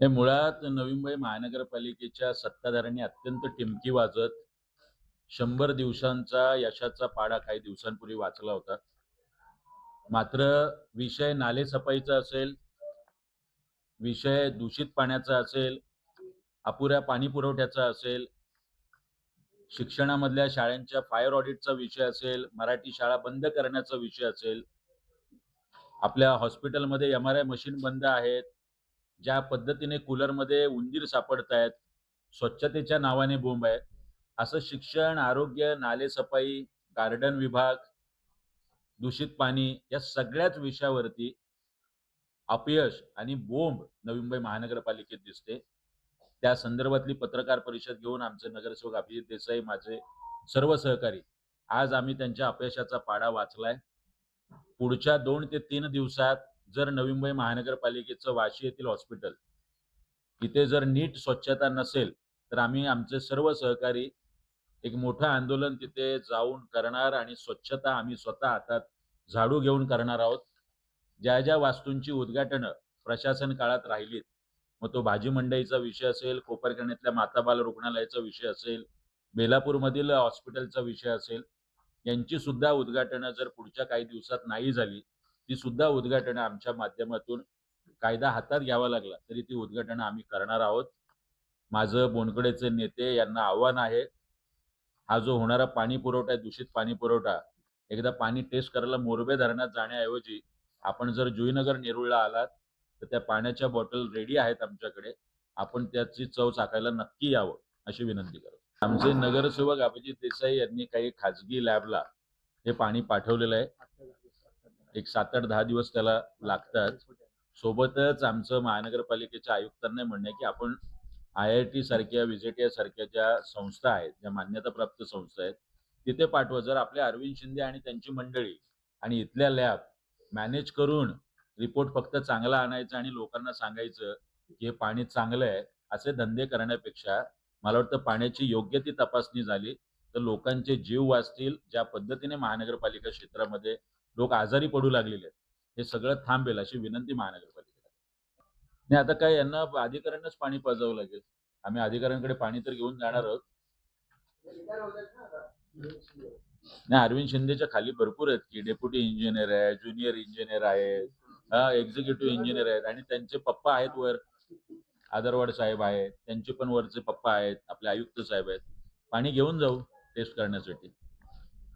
हे मुळात नवी मुंबई महानगरपालिकेच्या सत्ताधाऱ्यांनी अत्यंत टिमकी वाजत 100 दिवसांचा यशाचा पाढा काही दिवसांपूर्वी वाचला होता. मात्र विषय नालेसफाईचा असेल, विषय दूषित पाण्याचा असेल, अपुऱ्या पाणी पुरवठ्याचा असेल, शिक्षणामधल्या शाळांच्या फायर ऑडिटचा विषय असेल, मराठी शाळा बंद करण्याचा विषय असेल, आपल्या हॉस्पिटलमध्ये एम-आर-आय मशीन बंद आहेत, ज्या पद्धतीने कूलरमध्ये उंदीर सापडतायत, स्वच्छतेच्या नावाने बोंब आहे. असं शिक्षण, आरोग्य, नालेसफाई, गार्डन विभाग, दूषित पाणी या सगळ्याच विषयावरती अपयश आणि बोंब नवी मुंबई महानगरपालिकेत दिसते. त्या संदर्भातली पत्रकार परिषद घेऊन आमचे नगरसेवक अभिजित देसाई, माझे सर्व सहकारी, आज आम्ही त्यांच्या अपयशाचा पाढा वाचलाय. पुढच्या 2 ते 3 दिवसात जर नवी मुंबई महानगरपालिकेचं वाशी येथील हॉस्पिटल इथे जर नीट स्वच्छता नसेल, तर आम्ही आमचे सर्व सहकारी एक मोठं आंदोलन तिथे जाऊन करणार आणि स्वच्छता आम्ही स्वतः हातात झाडू घेऊन करणार आहोत. ज्या वास्तूंची उद्घाटनं प्रशासन काळात राहिलीत, मग तो भाजी मंडईचा विषय असेल, कोपरखैरण्यातल्या माता बाल रुग्णालयाचा विषय असेल, बेलापूरमधील हॉस्पिटलचा विषय असेल, यांची सुद्धा उद्घाटनं जर पुढच्या काही दिवसात नाही झाली, ती सुद्धा उद्घाटनं आमच्या माध्यमातून कायदा हातात घ्यावा लागला तरी ती उद्घाटनं आम्ही करणार आहोत. माझं बोनकडेचे नेते यांना आव्हान आहे, हा जो होणारा पाणी पुरवठा आहे, दूषित पाणी पुरवठा, एकदा पाणी टेस्ट करायला मोरबे धरणात जाण्याऐवजी आपण जर जुईनगर नेरूळला आलात, तर त्या पाण्याच्या बॉटल रेडी आहेत आमच्याकडे. आपण त्याची चव चाखायला नक्की यावं, अशी विनंती करतो. आमचे नगरसेवक अभिजित देसाई यांनी काही खाजगी लॅबला हे पाणी पाठवलेलं आहे. एक 7-8-10 दिवस त्याला लागतात. सोबतच आमचं महानगरपालिकेच्या आयुक्तांना म्हणणं आहे, की आपण IIT सारख्या, व्हिजिटिया सारख्या ज्या संस्था आहेत, ज्या मान्यताप्राप्त संस्था आहेत, तिथे पाठवा. जर आपले अरविंद शिंदे आणि त्यांची मंडळी आणि इथल्या लॅब मॅनेज करून रिपोर्ट फक्त चांगला आणायचा आणि लोकांना सांगायचं, की हे पाणी चांगलं आहे, असे धंदे करण्यापेक्षा मला वाटतं पाण्याची योग्य ती तपासणी झाली, तर लोकांचे जीव वाचतील. ज्या पद्धतीने महानगरपालिका क्षेत्रामध्ये लोक आजारी पडू लागलेले आहेत, हे सगळं थांबेल अशी विनंती महानगरपालिकेला. नाही आता काय यांना अधिकाऱ्यांनाच पाणी पाजावं लागेल. आम्ही अधिकाऱ्यांकडे पाणी तर घेऊन जाणार आहोत. नाही अरविंद शिंदेच्या खाली भरपूर आहेत की डेप्युटी इंजिनियर आहे, ज्युनियर इंजिनियर आहेत, एक्झिक्युटिव्ह इंजिनियर आहेत आणि त्यांचे पप्पा आहेत वर. आदरवाड साहेब आहेत, त्यांचे पण वरचे पप्पा आहेत, आपले आयुक्त साहेब आहेत. पाणी घेऊन जाऊ टेस्ट करण्यासाठी.